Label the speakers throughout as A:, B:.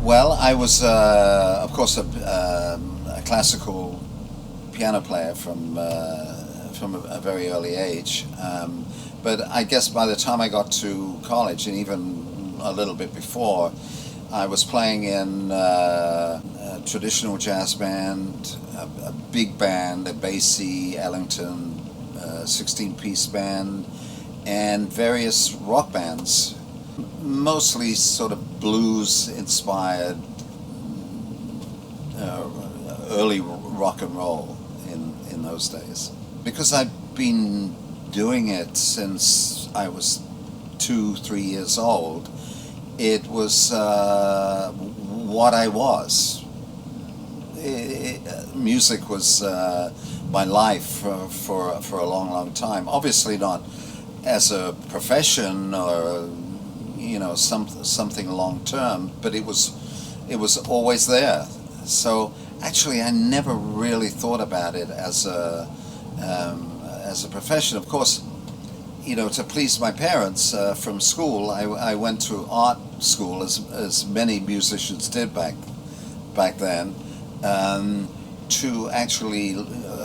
A: Well, I was, of course, a classical piano player from a very early age. But I guess by the time I got to college, and even a little bit before, I was playing in a traditional jazz band, a big band, a Basie, Ellington, 16-piece band, and various rock bands, mostly sort of blues-inspired, early rock and roll in those days. Because I've been doing it since I was 2, 3 years old, it was what I was. Music was my life for a long, long time. Obviously not as a profession or something long term, but it was always there. So actually, I never really thought about it as a profession. Of course, to please my parents from school, I went to art school, as many musicians did back then, to actually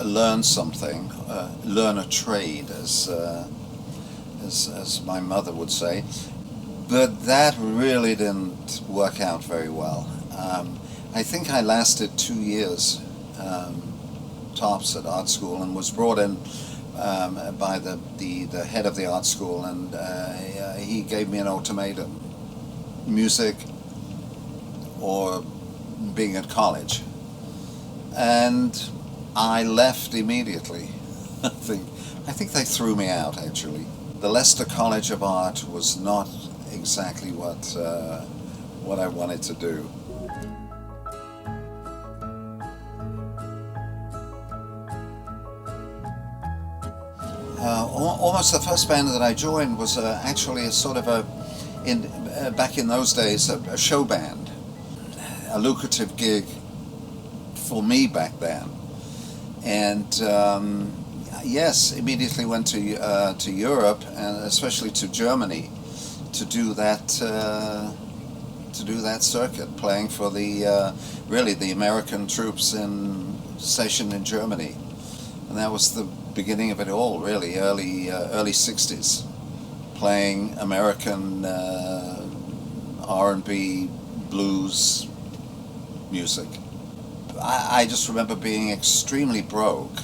A: learn something, learn a trade, as my mother would say. But that really didn't work out very well. I think I lasted 2 years tops at art school, and was brought in by the head of the art school, and he gave me an ultimatum: music or being at college. And I left immediately. I think they threw me out, actually. The Leicester College of Art was not exactly what I wanted to do. Almost the first band that I joined was actually a sort of back in those days, a show band, a lucrative gig for me back then. And yes, immediately went to Europe, and especially to Germany, to do that circuit, playing for the American troops stationed in Germany. And that was the beginning of it all, really, early 60s, playing American R&B, blues music. I just remember being extremely broke,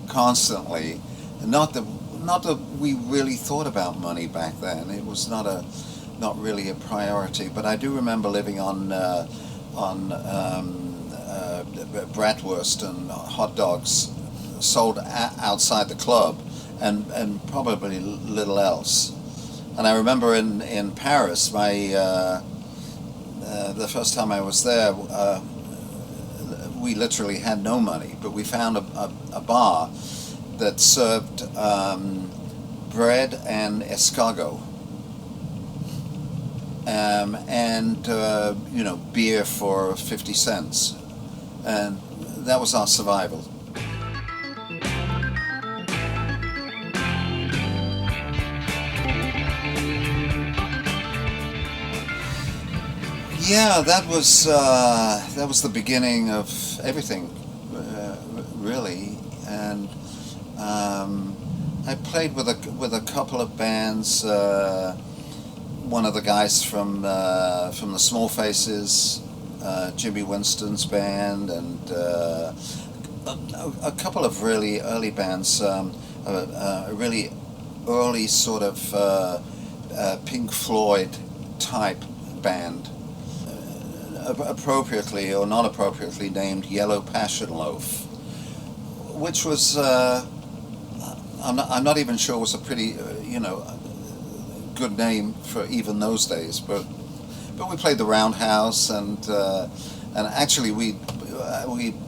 A: constantly. Not that we really thought about money back then. It was not really a priority. But I do remember living on bratwurst and hot dogs sold outside the club, and probably little else. And I remember in Paris, the first time I was there, we literally had no money, but we found a bar that served bread and escargot, and beer for 50 cents, and that was our survival. Yeah, that was the beginning of everything, really. And I played with a couple of bands. One of the guys from the Small Faces, Jimmy Winston's band, and a couple of really early bands. A really early sort of Pink Floyd type band. Appropriately or not appropriately named Yellow Passion Loaf, which was I'm not even sure was a pretty good name for even those days, but we played the Roundhouse, and actually we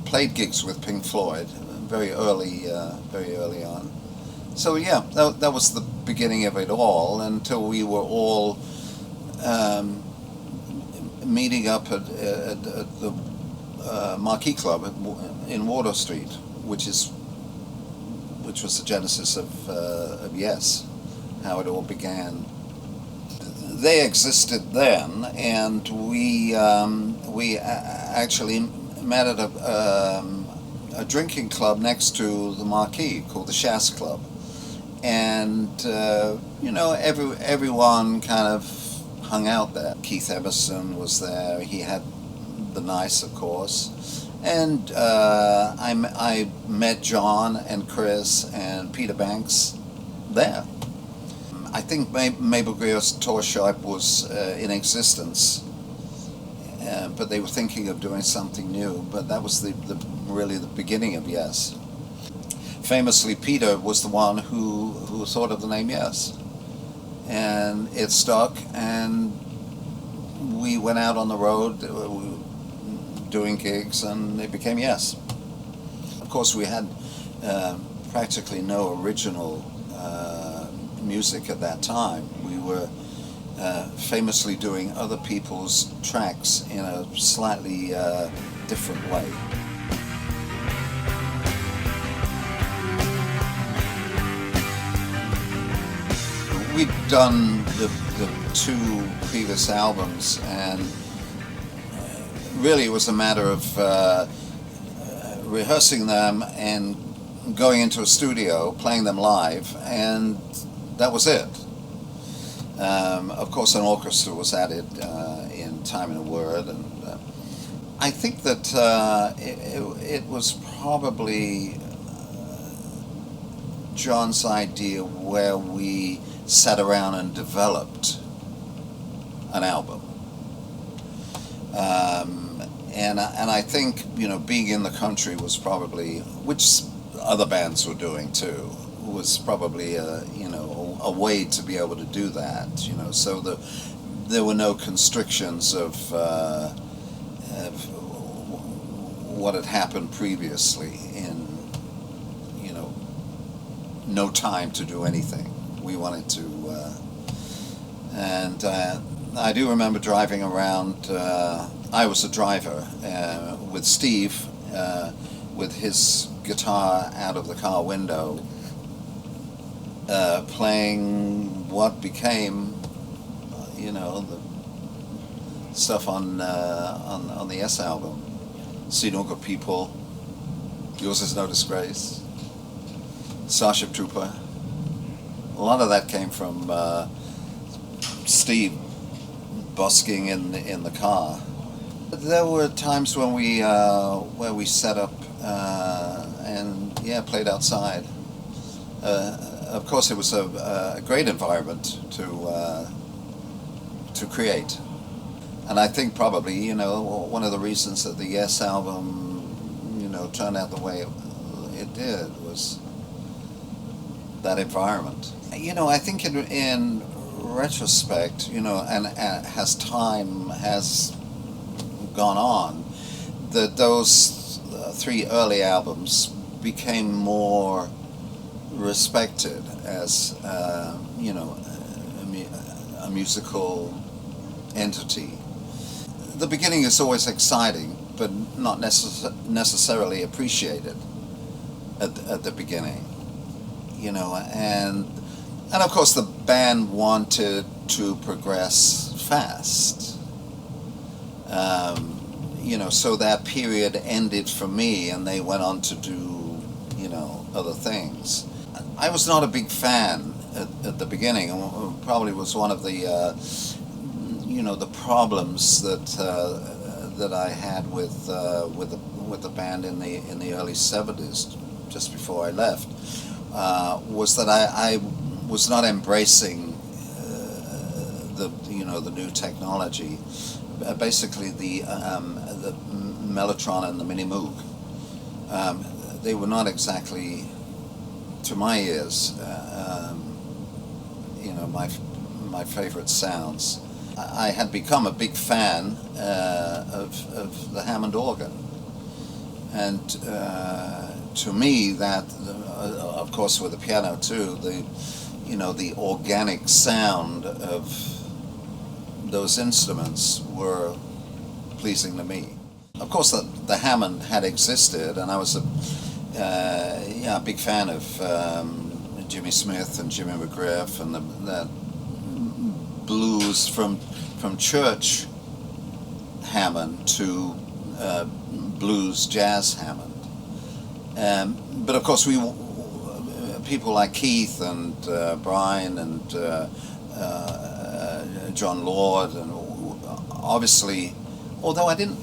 A: played gigs with Pink Floyd very early on. So yeah, that was the beginning of it all, until we were all meeting up at the Marquee Club in Water Street, which was the genesis of Yes, how it all began. they existed then, and we actually met at a drinking club next to the marquee called the Shas Club, and everyone kind of hung out there. Keith Emerson was there. He had the Nice, of course, and I met John and Chris and Peter Banks there. I think Mabel Greer's tour shop was in existence, but they were thinking of doing something new. But that was really the beginning of Yes. Famously, Peter was the one who thought of the name Yes, and it stuck. And we went out on the road doing gigs, and it became Yes. Of course, we had practically no original music at that time. We were famously doing other people's tracks in a slightly different way. We'd done the two previous albums, and really it was a matter of rehearsing them and going into a studio, playing them live, and that was it. Of course, an orchestra was added in Time and a Word, and I think that it was probably John's idea where we sat around and developed an album. And I think, being in the country was probably, which other bands were doing too, was probably a way to be able to do that. So there were no constrictions of what had happened previously in no time to do anything. We wanted to, and I do remember driving around. I was a driver with Steve, with his guitar out of the car window, playing what became, the stuff on the S album. Sinoga People, Yours Is No Disgrace, Starship Trooper. A lot of that came from Steve busking in the car. There were times when where we set up and played outside. Of course, it was a great environment to create, and I think probably one of the reasons that the Yes album turned out the way it did was that environment. I think in retrospect, and as time has gone on, that those three early albums became more respected as a musical entity. The beginning is always exciting, but not necessarily appreciated at the beginning. And of course the band wanted to progress fast. So that period ended for me, and they went on to do, other things. I was not a big fan at the beginning. Probably was one of the, the problems that I had with the band in the early '70s, just before I left, was that I was not embracing the new technology. Basically, the Mellotron and the Mini Moog. They were not exactly, to my ears, my favorite sounds. I had become a big fan of the Hammond organ, and to me that, of course, with the piano too, the organic sound of those instruments were pleasing to me. Of course, the Hammond had existed, and I was a big fan of Jimmy Smith and Jimmy McGriff and blues from church Hammond to blues jazz Hammond. But of course, people like Keith and Brian and John Lord, and obviously, although I didn't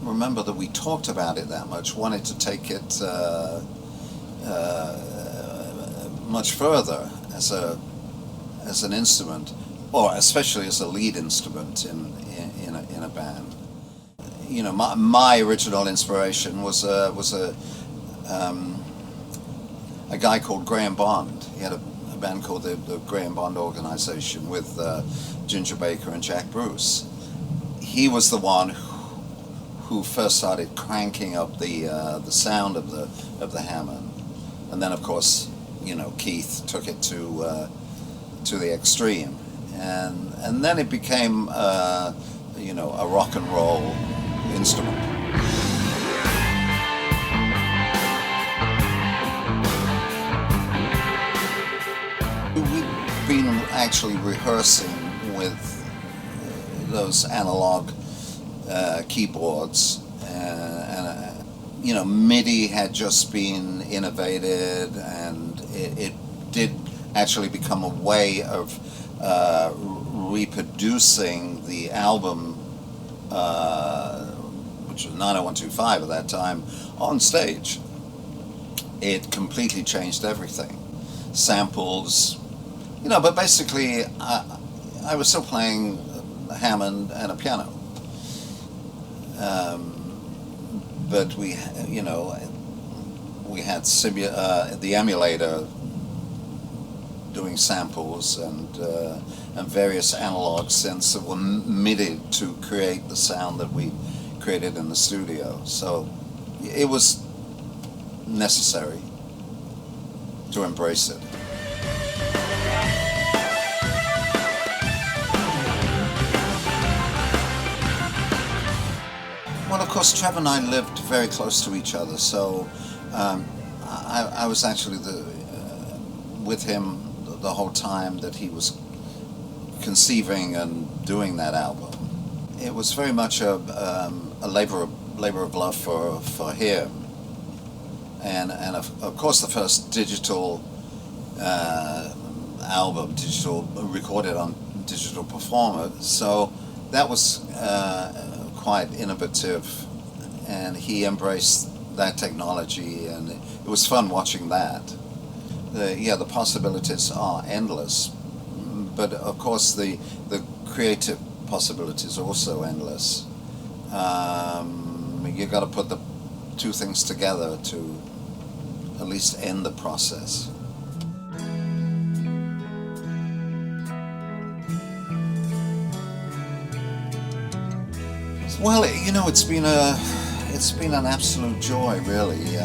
A: remember that we talked about it that much, wanted to take it much further as an instrument, or especially as a lead instrument in a band. You know, my original inspiration was a guy called Graham Bond. He had a band called the Graham Bond Organization with Ginger Baker and Jack Bruce. He was the one who first started cranking up the sound of the Hammond, and then of course, you know, Keith took it to the extreme, and then it became you know, a rock and roll instrument. We've been actually rehearsing with those analog keyboards, and you know, MIDI had just been innovated, and it did actually become a way of reproducing the album, which was 90125 at that time, on stage. It completely changed everything. Samples, you know, but basically I was still playing a Hammond and a piano. But we, you know, we had the emulator doing samples and various analog synths that were MIDI to create the sound that we created in the studio. So it was necessary to embrace it. Well, of course, Trevor and I lived very close to each other, so I was actually with him the whole time that he was conceiving and doing that album. It was very much a labor of love for him, and of course the first digital album, recorded on digital performer. So that was quite innovative, and he embraced that technology, and it was fun watching that. The possibilities are endless, but of course the creative possibilities are also endless. You've got to put the two things together to at least end the process. Well, you know, it's been an absolute joy, really,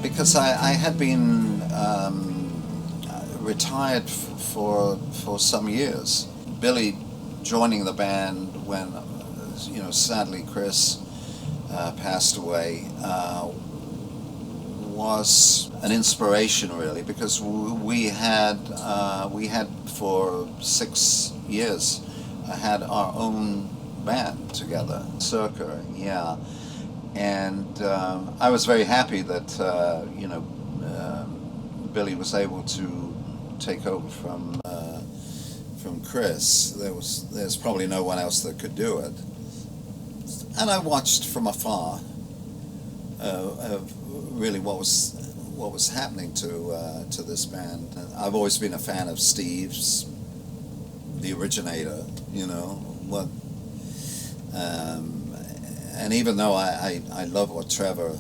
A: because I had been retired for some years. Billy joining the band when, you know, sadly Chris passed away, was an inspiration, really, because we had for 6 years had our own band together, Circa, yeah, and I was very happy that you know, Billy was able to take over from Chris. There's probably no one else that could do it, and I watched from afar of really what was happening to this band. I've always been a fan of Steve's, the originator, you know, what. And even though I love what Trevor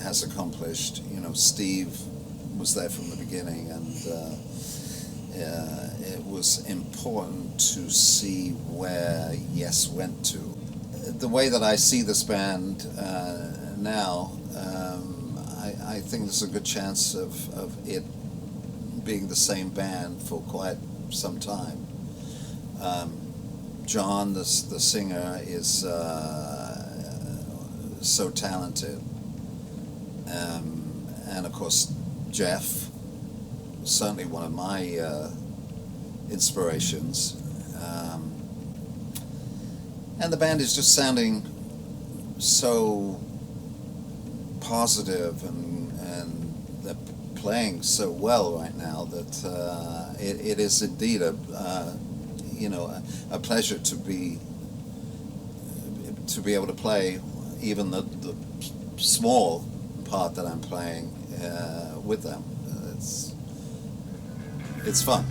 A: has accomplished, you know, Steve was there from the beginning, and it was important to see where Yes went to. The way that I see this band now, I think there's a good chance of it being the same band for quite some time. John, the singer, is so talented, and of course Jeff, certainly one of my inspirations. And the band is just sounding so positive, and they're playing so well right now that it is indeed a pleasure to be able to play even the small part that I'm playing with them. It's fun.